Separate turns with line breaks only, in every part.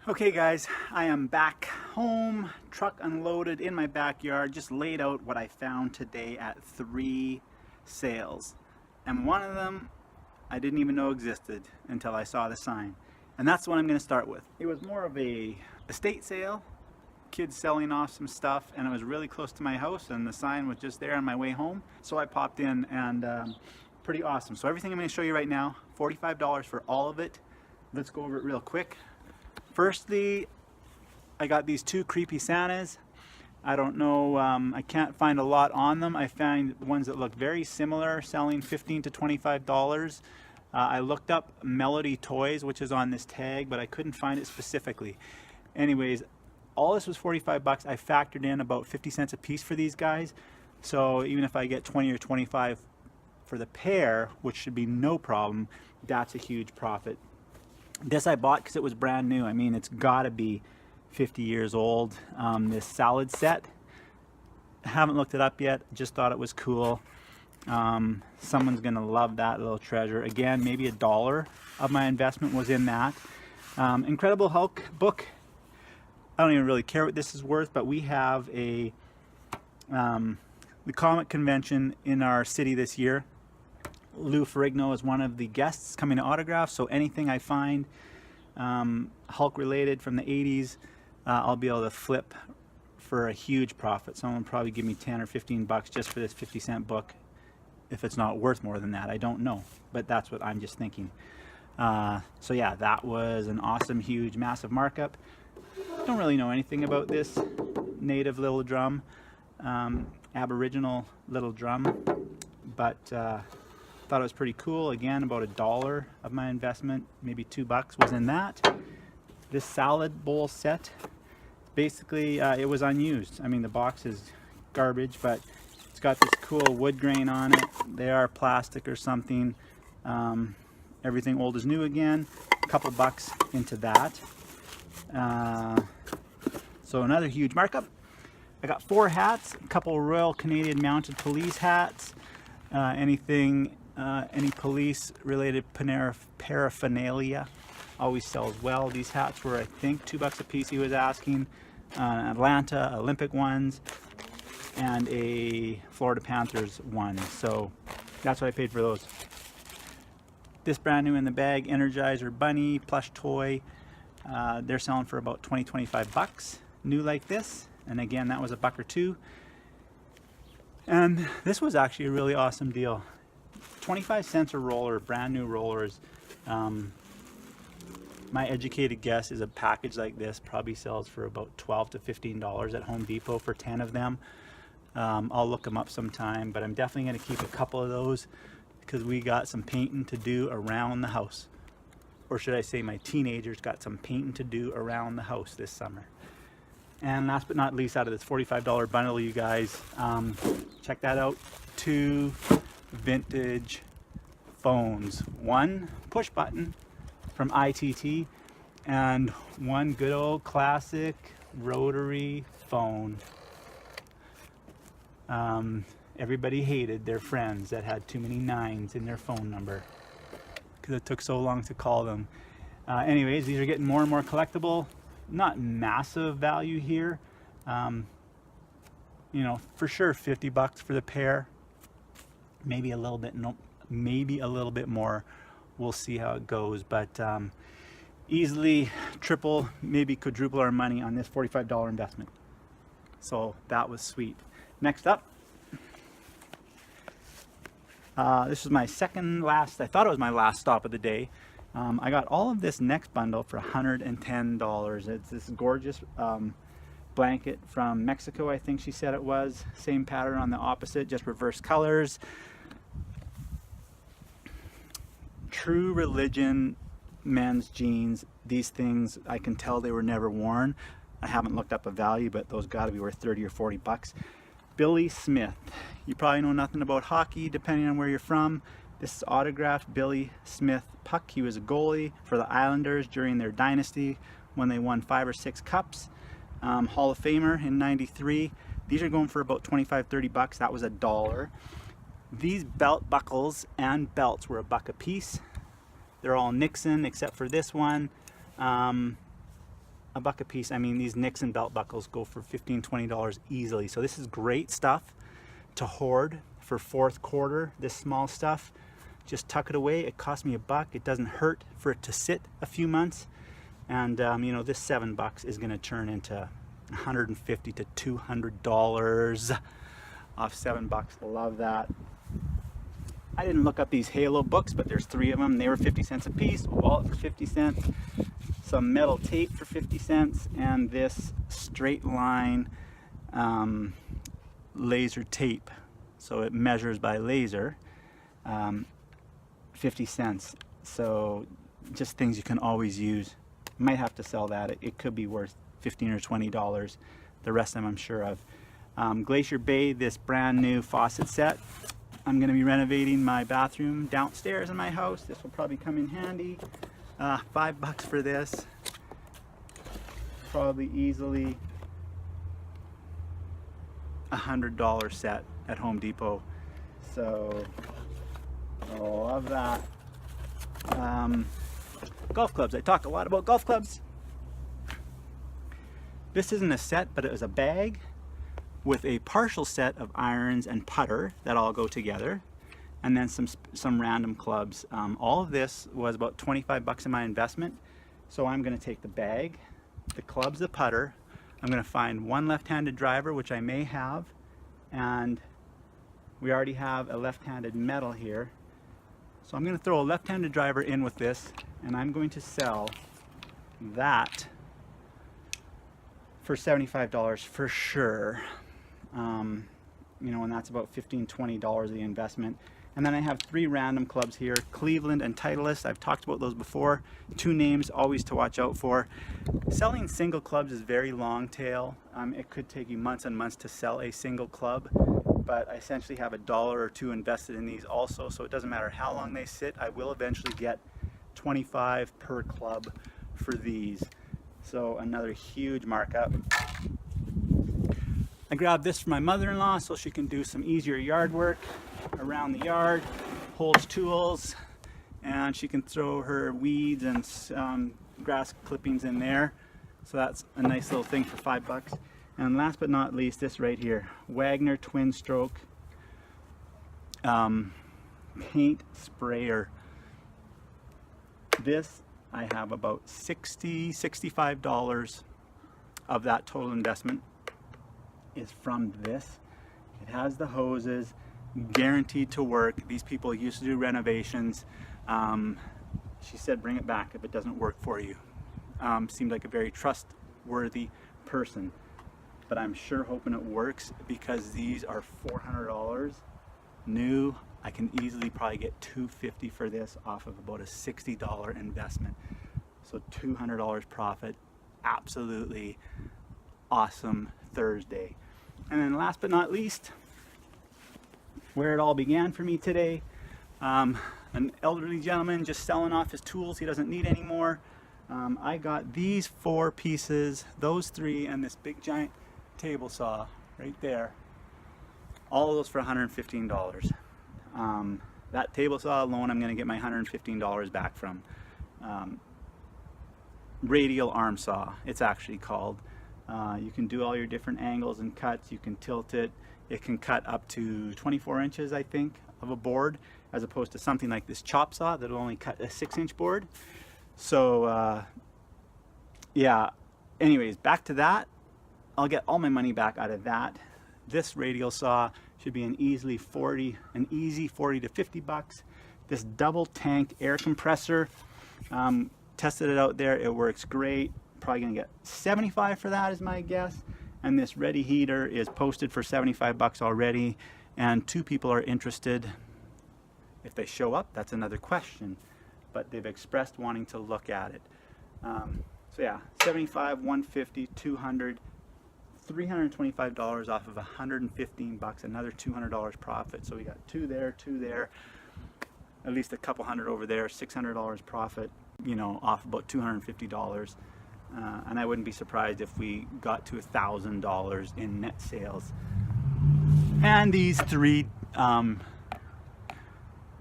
Okay guys, I am back home, truck unloaded in my backyard, just laid out what I found today at 3 sales. And one of them I didn't even know existed until I saw the sign. And that's the one I'm going to start with. It was more of a estate sale, kids selling off some stuff, and it was really close to my house and the sign was just there on my way home. So I popped in and pretty awesome. So everything I'm going to show you right now, $45 for all of it. Let's go over it real quick. Firstly, I got these 2 creepy Santas. I don't know, I can't find a lot on them. I found ones that look very similar, selling $15 to $25. I looked up Melody Toys, which is on this tag, but I couldn't find it specifically. Anyways, all this was 45 bucks. I factored in about 50 cents a piece for these guys. So even if I get 20 or 25 for the pair, which should be no problem, that's a huge profit. This I bought because it was brand new. I mean, it's gotta be 50 years old. This salad set, I haven't looked it up yet, just thought it was cool. Someone's gonna love that little treasure. Again, maybe $1 of my investment was in that. Incredible Hulk book. I don't even really care what this is worth, but we have the comic convention in our city this year. Lou Ferrigno is one of the guests coming to autograph, so anything I find Hulk related from the 80s, I'll be able to flip for a huge profit. Someone will probably give me 10 or 15 bucks just for this 50-cent book. If it's not worth more than that, I don't know, but that's what I'm just thinking. So yeah, that was an awesome, huge, massive markup. Don't really know anything about this native little drum, Aboriginal little drum, but thought it was pretty cool. Again, about $1 of my investment, maybe $2 was in that. This salad bowl set, basically it was unused. I mean, the box is garbage, but it's got this cool wood grain on it. They are plastic or something. Everything old is new again. A couple bucks into that. So another huge markup. I got 4 hats, a couple Royal Canadian Mounted Police hats. Any police related paraphernalia always sells well. These hats were, I think, $2 a piece he was asking. Atlanta Olympic ones and a Florida Panthers one. So that's what I paid for those. This brand new in the bag, Energizer Bunny plush toy. They're selling for about 20-25 bucks, new like this. And again, that was $1 or $2. And this was actually a really awesome deal. 25 cents a roller, brand new rollers. My educated guess is a package like this probably sells for about $12 to $15 at Home Depot for 10 of them. I'll look them up sometime, but I'm definitely going to keep a couple of those because we got some painting to do around the house. Or should I say my teenagers got some painting to do around the house this summer. And last but not least, out of this $45 bundle, you guys, check that out. 2 vintage phones. 1 push button from ITT and 1 good old classic rotary phone. Everybody hated their friends that had too many 9s in their phone number because it took so long to call them. Anyways, these are getting more and more collectible. Not massive value here. You know, for sure 50 bucks for the pair. Maybe a little bit, no, maybe a little bit more. We'll see how it goes, but easily triple, maybe quadruple our money on this $45 investment. So that was sweet. Next up, this was my I thought it was my last stop of the day. I got all of this next bundle for $110. It's this gorgeous blanket from Mexico, I think she said it was. Same pattern on the opposite, just reverse colors. True Religion men's jeans. These things, I can tell they were never worn. I haven't looked up a value, but those got to be worth 30 or 40 bucks. Billy Smith. You probably know nothing about hockey, depending on where you're from. This is autographed Billy Smith puck. He was a goalie for the Islanders during their dynasty when they won 5 or 6 cups. Hall of Famer in '93. These are going for about 25-30 bucks. That was $1. These belt buckles and belts were $1 a piece. They're all Nixon except for this one. a buck a piece. I mean, these Nixon belt buckles go for $15, $20 easily. So this is great stuff to hoard for fourth quarter. This small stuff, just tuck it away. It cost me $1. It doesn't hurt for it to sit a few months. And you know, this $7 is gonna turn into $150 to $200 off $7. Love that. I didn't look up these Halo books, but there's 3 of them. They were 50 cents a piece. A wallet for 50 cents. Some metal tape for 50 cents. And this straight line laser tape. So it measures by laser. 50 cents. So just things you can always use. Might have to sell that. It could be worth $15 or $20. The rest of them I'm sure of. Glacier Bay, this brand new faucet set. I'm going to be renovating my bathroom downstairs in my house. This will probably come in handy. $5 for this. Probably easily $100 set at Home Depot. So I love that. Golf clubs. I talk a lot about golf clubs. This isn't a set, but it was a bag with a partial set of irons and putter that all go together, and then some random clubs. All of this was about $25 in my investment. So I'm going to take the bag, the clubs, the putter. I'm going to find one left-handed driver, which I may have, and we already have a left-handed metal here. So I'm going to throw a left-handed driver in with this, and I'm going to sell that for $75 for sure. You know, and that's about $15, $20 of the investment. And then I have 3 random clubs here, Cleveland and Titleist. I've talked about those before. 2 names always to watch out for. Selling single clubs is very long tail. It could take you months and months to sell a single club, but I essentially have $1 or $2 invested in these also, so it doesn't matter how long they sit. I will eventually get $25 per club for these. So another huge markup. I grabbed this for my mother-in-law so she can do some easier yard work around the yard, holds tools, and she can throw her weeds and grass clippings in there. So that's a nice little thing for $5. And last but not least, this right here, Wagner Twin Stroke paint sprayer. This I have about $60, $65 of that total investment is from this. It has the hoses, guaranteed to work. These people used to do renovations. She said bring it back if it doesn't work for you. Seemed like a very trustworthy person, but I'm sure hoping it works because these are $400 new. I can easily probably get $250 for this off of about a $60 investment. So $200 profit. Absolutely awesome Thursday. And then last but not least, where it all began for me today, an elderly gentleman just selling off his tools he doesn't need anymore. I got these 4 pieces, those 3, and this big giant table saw right there. All of those for $115. That table saw alone I'm going to get my $115 back from. Radial arm saw, it's actually called. You can do all your different angles and cuts. You can tilt it. It can cut up to 24 inches, I think, of a board, as opposed to something like this chop saw that will only cut a 6-inch board. So yeah, anyways, back to that. I'll get all my money back out of that. This radial saw should be an easy 40 to $50. This double tank air compressor, tested it out there. It works great. Probably gonna get $75 for that is my guess. And this Ready heater is posted for $75 already, and 2 people are interested. If they show up, that's another question, but they've expressed wanting to look at it. So yeah, $75, $150, $200, $325 off of $115, another $200 profit. So we got 2 there, 2 there, at least a couple hundred over there, $600 profit, you know, off about $250. And I wouldn't be surprised if we got to $1,000 in net sales. And these 3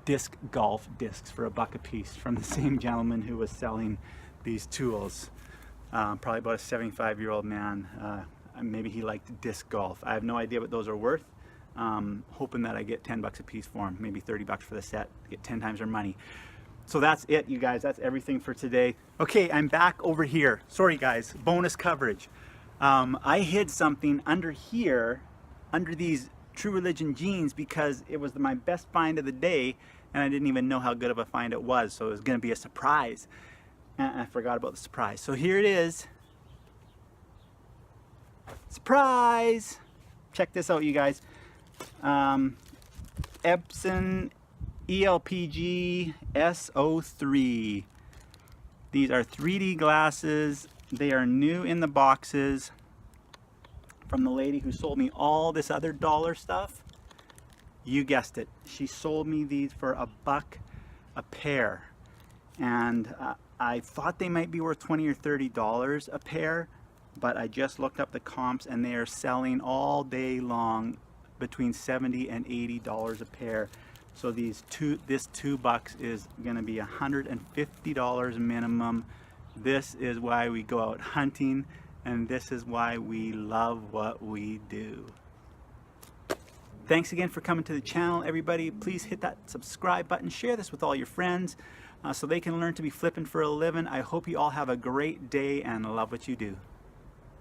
disc golf discs for $1 a piece from the same gentleman who was selling these tools. Probably about a 75-year-old man. Maybe he liked disc golf. I have no idea what those are worth. Hoping that I get 10 bucks a piece for them, maybe 30 bucks for the set, get 10 times their money. So that's it, you guys. That's everything for today. Okay, I'm back over here. Sorry guys, bonus coverage. I hid something under here, under these True Religion jeans, because it was my best find of the day, and I didn't even know how good of a find it was, so it was gonna be a surprise. And I forgot about the surprise. So here it is. Surprise! Check this out, you guys. Epson ELPG S03. These are 3D glasses. They are new in the boxes from the lady who sold me all this other dollar stuff. You guessed it. She sold me these for $1 a pair. And I thought they might be worth $20 or $30 a pair, but I just looked up the comps and they are selling all day long between $70 and $80 a pair. So this $2 is gonna be $150 minimum. This is why we go out hunting, and this is why we love what we do. Thanks again for coming to the channel, everybody. Please hit that subscribe button, share this with all your friends so they can learn to be flipping for a living. I hope you all have a great day and love what you do.